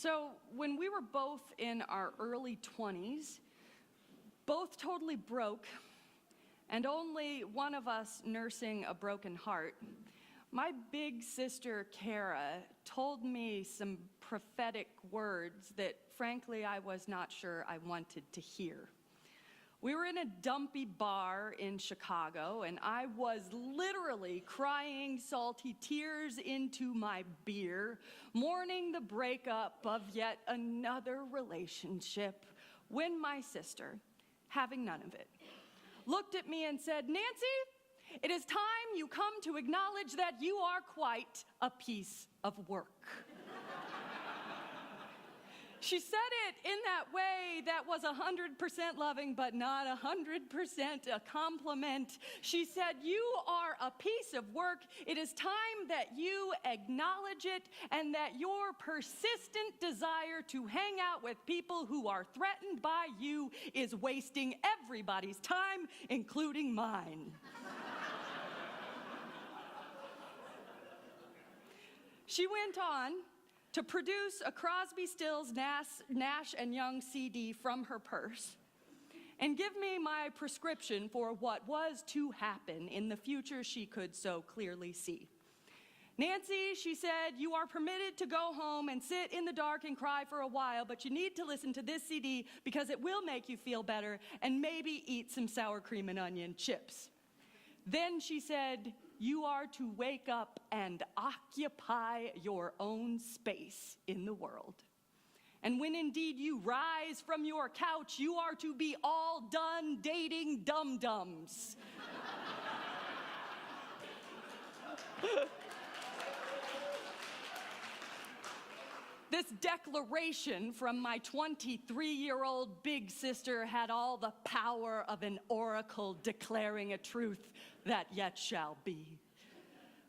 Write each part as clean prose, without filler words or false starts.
So when we were both in our early 20s, both totally broke, and only one of us nursing a broken heart, my big sister, Kara, told me some prophetic words that, frankly, I was not sure I wanted to hear. We were in a dumpy bar in Chicago, and I was literally crying salty tears into my beer, mourning the breakup of yet another relationship, when my sister, having none of it, looked at me and said, "Nancy, it is time you come to acknowledge that you are quite a piece of work." She said it in that way that was 100% loving, but not 100% a compliment. She said, "You are a piece of work. It is time that you acknowledge it, and that your persistent desire to hang out with people who are threatened by you is wasting everybody's time, including mine." She went on to produce a Crosby, Stills, Nash and Young CD from her purse and give me my prescription for what was to happen in the future she could so clearly see. "Nancy," she said, "you are permitted to go home and sit in the dark and cry for a while, but you need to listen to this CD because it will make you feel better, and maybe eat some sour cream and onion chips." Then she said, "You are to wake up and occupy your own space in the world. And when indeed you rise from your couch, you are to be all done dating dum-dums." This declaration from my 23-year-old big sister had all the power of an oracle declaring a truth that yet shall be.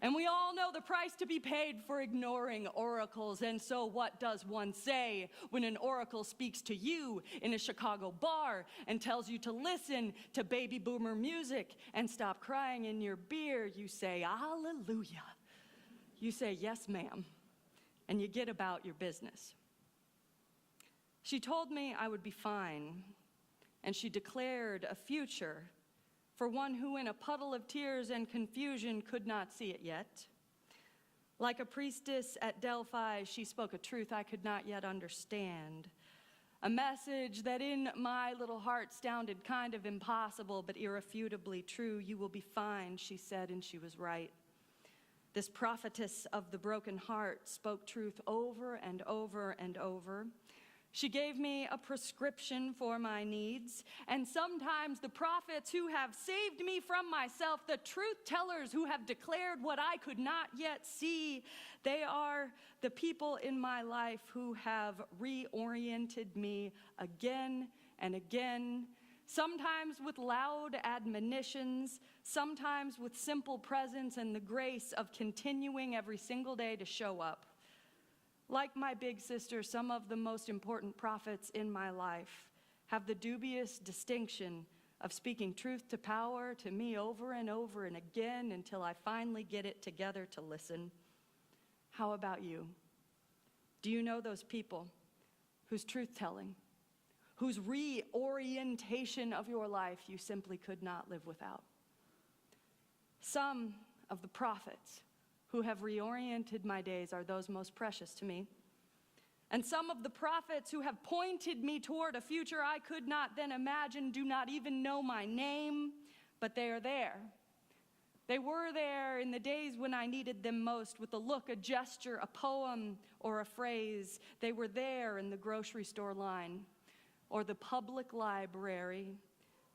And we all know the price to be paid for ignoring oracles. And so what does one say when an oracle speaks to you in a Chicago bar and tells you to listen to baby boomer music and stop crying in your beer? You say, "Hallelujah." You say, "Yes, ma'am." And you get about your business. She told me I would be fine, and she declared a future for one who in a puddle of tears and confusion could not see it yet. Like a priestess at Delphi, she spoke a truth I could not yet understand, a message that in my little heart sounded kind of impossible but irrefutably true. "You will be fine," she said, and she was right. This prophetess of the broken heart spoke truth over and over and over. She gave me a prescription for my needs, and sometimes the prophets who have saved me from myself, the truth tellers who have declared what I could not yet see, they are the people in my life who have reoriented me again and again, sometimes with loud admonitions, sometimes with simple presence and the grace of continuing every single day to show up. Like my big sister, some of the most important prophets in my life have the dubious distinction of speaking truth to power to me over and over and again until I finally get it together to listen. How about you? Do you know those people whose truth-telling, whose reorientation of your life you simply could not live without? Some of the prophets who have reoriented my days are those most precious to me. And some of the prophets who have pointed me toward a future I could not then imagine do not even know my name, but they are there. They were there in the days when I needed them most, with a look, a gesture, a poem, or a phrase. They were there in the grocery store line, or the public library,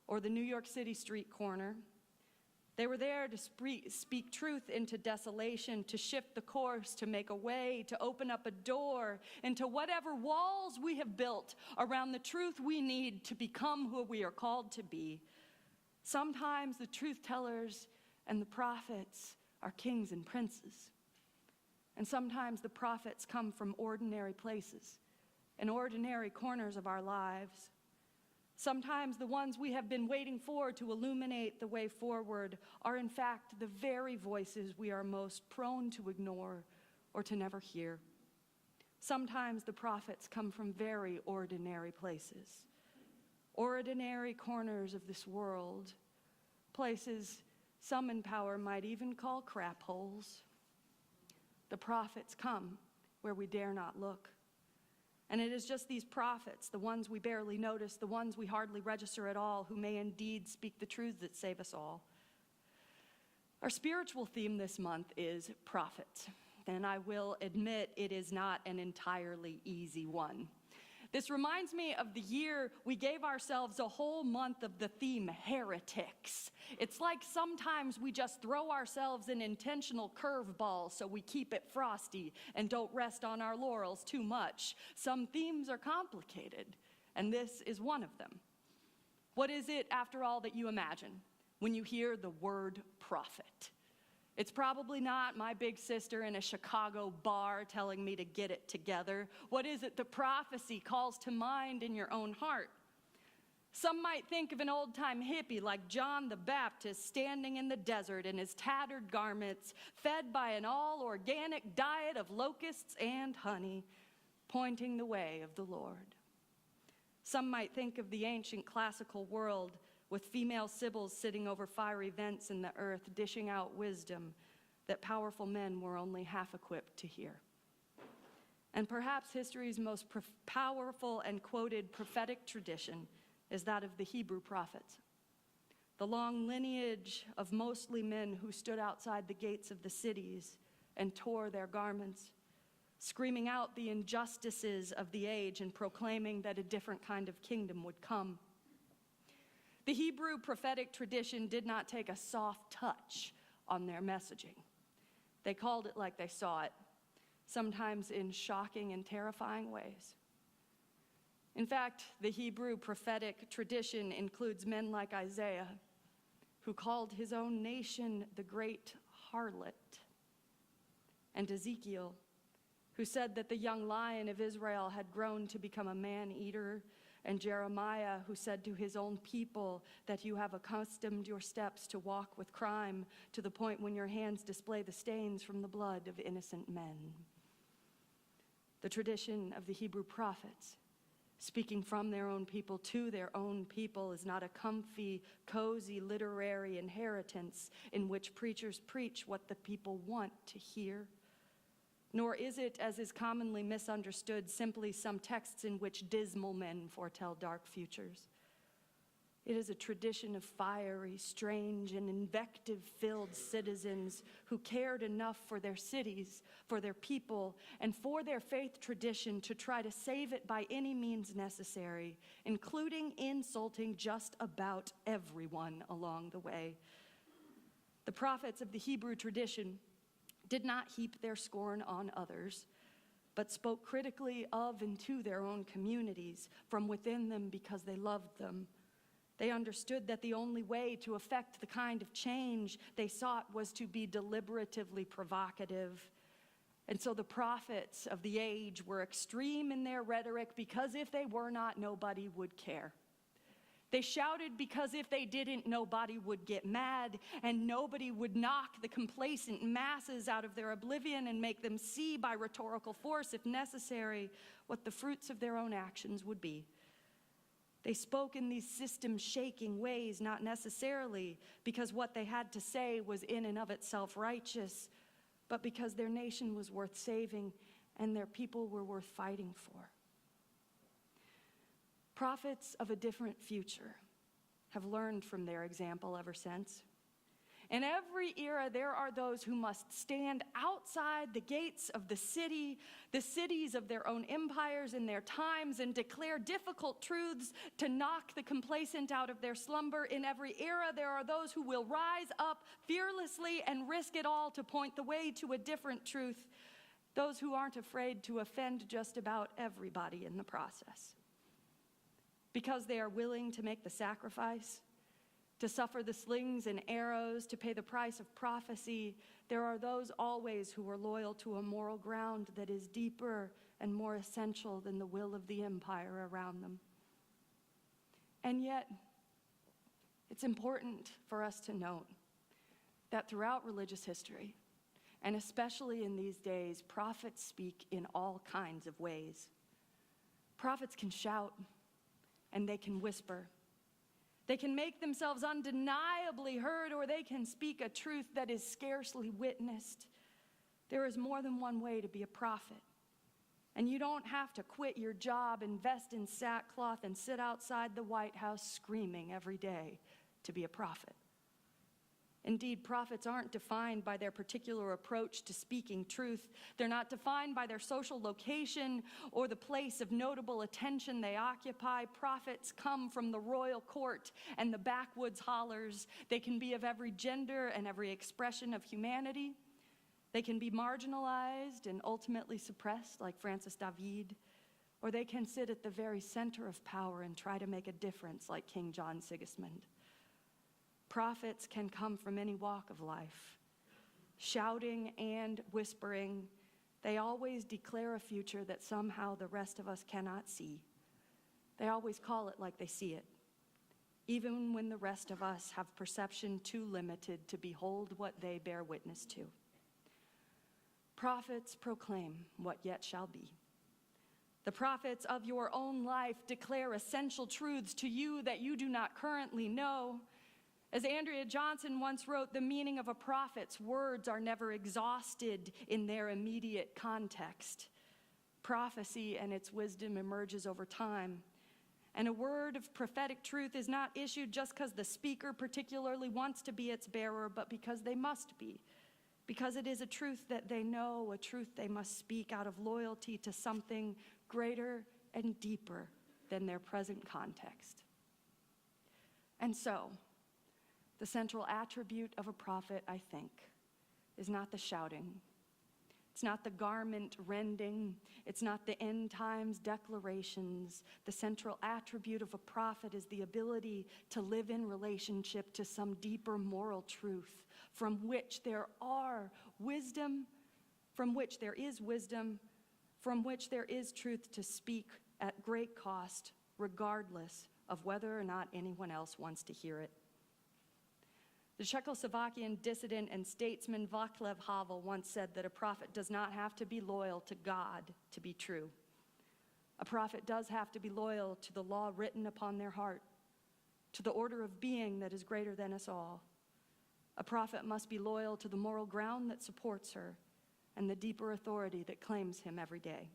or the New York City street corner. They were there to speak truth into desolation, to shift the course, to make a way, to open up a door into whatever walls we have built around the truth we need to become who we are called to be. Sometimes the truth tellers and the prophets are kings and princes. And sometimes the prophets come from ordinary places and ordinary corners of our lives. Sometimes the ones we have been waiting for to illuminate the way forward are in fact the very voices we are most prone to ignore or to never hear. Sometimes the prophets come from very ordinary places, ordinary corners of this world, places some in power might even call crap holes. The prophets come where we dare not look. And it is just these prophets, the ones we barely notice, the ones we hardly register at all, who may indeed speak the truths that save us all. Our spiritual theme this month is prophets, and I will admit it is not an entirely easy one. This reminds me of the year we gave ourselves a whole month of the theme heretics. It's like sometimes we just throw ourselves an intentional curveball so we keep it frosty and don't rest on our laurels too much. Some themes are complicated, and this is one of them. What is it, after all, that you imagine when you hear the word prophet? It's probably not my big sister in a Chicago bar telling me to get it together. What is it the prophecy calls to mind in your own heart? Some might think of an old-time hippie like John the Baptist standing in the desert in his tattered garments, fed by an all-organic diet of locusts and honey, pointing the way of the Lord. Some might think of the ancient classical world with female sibyls sitting over fiery vents in the earth, dishing out wisdom that powerful men were only half equipped to hear. And perhaps history's most powerful and quoted prophetic tradition is that of the Hebrew prophets, the long lineage of mostly men who stood outside the gates of the cities and tore their garments, screaming out the injustices of the age and proclaiming that a different kind of kingdom would come. The Hebrew prophetic tradition did not take a soft touch on their messaging. They called it like they saw it, sometimes in shocking and terrifying ways. In fact, the Hebrew prophetic tradition includes men like Isaiah, who called his own nation the great harlot, and Ezekiel, who said that the young lion of Israel had grown to become a man-eater, and Jeremiah, who said to his own people that you have accustomed your steps to walk with crime to the point when your hands display the stains from the blood of innocent men. The tradition of the Hebrew prophets, speaking from their own people to their own people, is not a comfy, cozy literary inheritance in which preachers preach what the people want to hear. Nor is it, as is commonly misunderstood, simply some texts in which dismal men foretell dark futures. It is a tradition of fiery, strange, and invective-filled citizens who cared enough for their cities, for their people, and for their faith tradition to try to save it by any means necessary, including insulting just about everyone along the way. The prophets of the Hebrew tradition did not heap their scorn on others, but spoke critically of and to their own communities from within them because they loved them. They understood that the only way to effect the kind of change they sought was to be deliberatively provocative. And so the prophets of the age were extreme in their rhetoric because if they were not, nobody would care. They shouted because if they didn't, nobody would get mad, and nobody would knock the complacent masses out of their oblivion and make them see by rhetorical force, if necessary, what the fruits of their own actions would be. They spoke in these system-shaking ways, not necessarily because what they had to say was in and of itself righteous, but because their nation was worth saving and their people were worth fighting for. Prophets of a different future have learned from their example ever since. In every era, there are those who must stand outside the gates of the cities of their own empires in their times, and declare difficult truths to knock the complacent out of their slumber. In every era, there are those who will rise up fearlessly and risk it all to point the way to a different truth, those who aren't afraid to offend just about everybody in the process. Because they are willing to make the sacrifice, to suffer the slings and arrows, to pay the price of prophecy, there are those always who are loyal to a moral ground that is deeper and more essential than the will of the empire around them. And yet, it's important for us to note that throughout religious history, And especially in these days, prophets speak in all kinds of ways. Prophets can shout, and they can whisper. They can make themselves undeniably heard, or they can speak a truth that is scarcely witnessed. There is more than one way to be a prophet. And you don't have to quit your job, invest in sackcloth, and sit outside the White House screaming every day to be a prophet. Indeed, prophets aren't defined by their particular approach to speaking truth. They're not defined by their social location or the place of notable attention they occupy. Prophets come from the royal court and the backwoods hollers. They can be of every gender and every expression of humanity. They can be marginalized and ultimately suppressed, like Francis David, or they can sit at the very center of power and try to make a difference, like King John Sigismund. Prophets can come from any walk of life. Shouting and whispering, they always declare a future that somehow the rest of us cannot see. They always call it like they see it, even when the rest of us have perception too limited to behold what they bear witness to. Prophets proclaim what yet shall be. The prophets of your own life declare essential truths to you that you do not currently know. As Andrea Johnson once wrote, the meaning of a prophet's words are never exhausted in their immediate context. Prophecy and its wisdom emerges over time. And a word of prophetic truth is not issued just because the speaker particularly wants to be its bearer, but because they must be. Because it is a truth that they know, a truth they must speak out of loyalty to something greater and deeper than their present context. And so, the central attribute of a prophet, I think, is not the shouting. It's not the garment rending. It's not the end times declarations. The central attribute of a prophet is the ability to live in relationship to some deeper moral truth from which there are wisdom, from which there is wisdom, from which there is truth to speak at great cost, regardless of whether or not anyone else wants to hear it. The Czechoslovakian dissident and statesman Václav Havel once said that a prophet does not have to be loyal to God to be true. A prophet does have to be loyal to the law written upon their heart, to the order of being that is greater than us all. A prophet must be loyal to the moral ground that supports her and the deeper authority that claims him every day.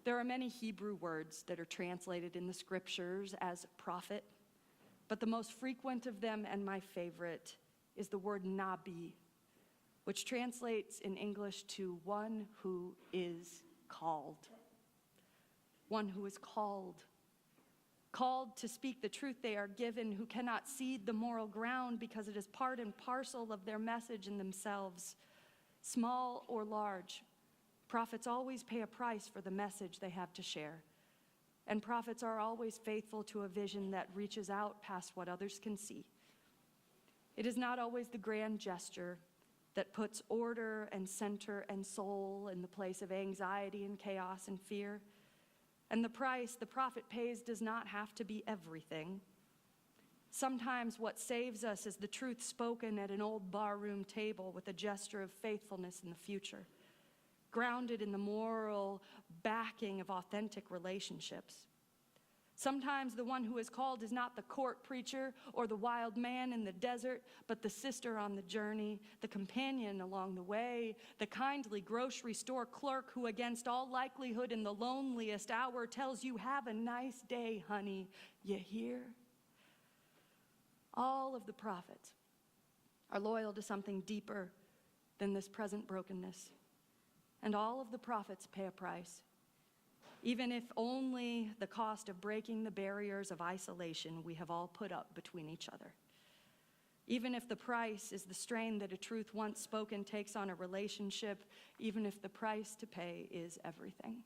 There are many Hebrew words that are translated in the scriptures as prophet, but the most frequent of them, and my favorite, is the word nabi, which translates in English to one who is called. One who is called. Called to speak the truth they are given, who cannot cede the moral ground because it is part and parcel of their message in themselves. Small or large, prophets always pay a price for the message they have to share. And prophets are always faithful to a vision that reaches out past what others can see. It is not always the grand gesture that puts order and center and soul in the place of anxiety and chaos and fear. And the price the prophet pays does not have to be everything. Sometimes what saves us is the truth spoken at an old barroom table with a gesture of faithfulness in the future, grounded in the moral backing of authentic relationships. Sometimes the one who is called is not the court preacher or the wild man in the desert, but the sister on the journey, the companion along the way, the kindly grocery store clerk who against all likelihood in the loneliest hour tells you, "Have a nice day, honey. You hear?" All of the prophets are loyal to something deeper than this present brokenness. And all of the prophets pay a price, even if only the cost of breaking the barriers of isolation we have all put up between each other. Even if the price is the strain that a truth once spoken takes on a relationship, even if the price to pay is everything.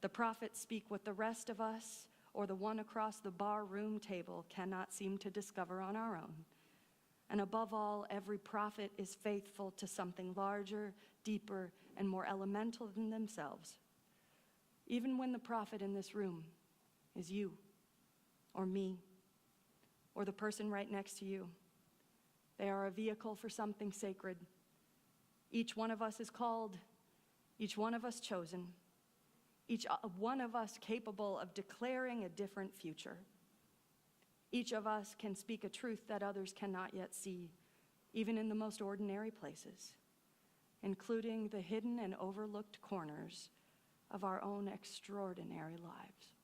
The prophets speak what the rest of us or the one across the bar room table cannot seem to discover on our own. And above all, every prophet is faithful to something larger, deeper, and more elemental than themselves. Even when the prophet in this room is you, or me, or the person right next to you, they are a vehicle for something sacred, Each one of us is called, each one of us chosen, each one of us capable of declaring a different future. Each of us can speak a truth that others cannot yet see, even in the most ordinary places, including the hidden and overlooked corners of our own extraordinary lives.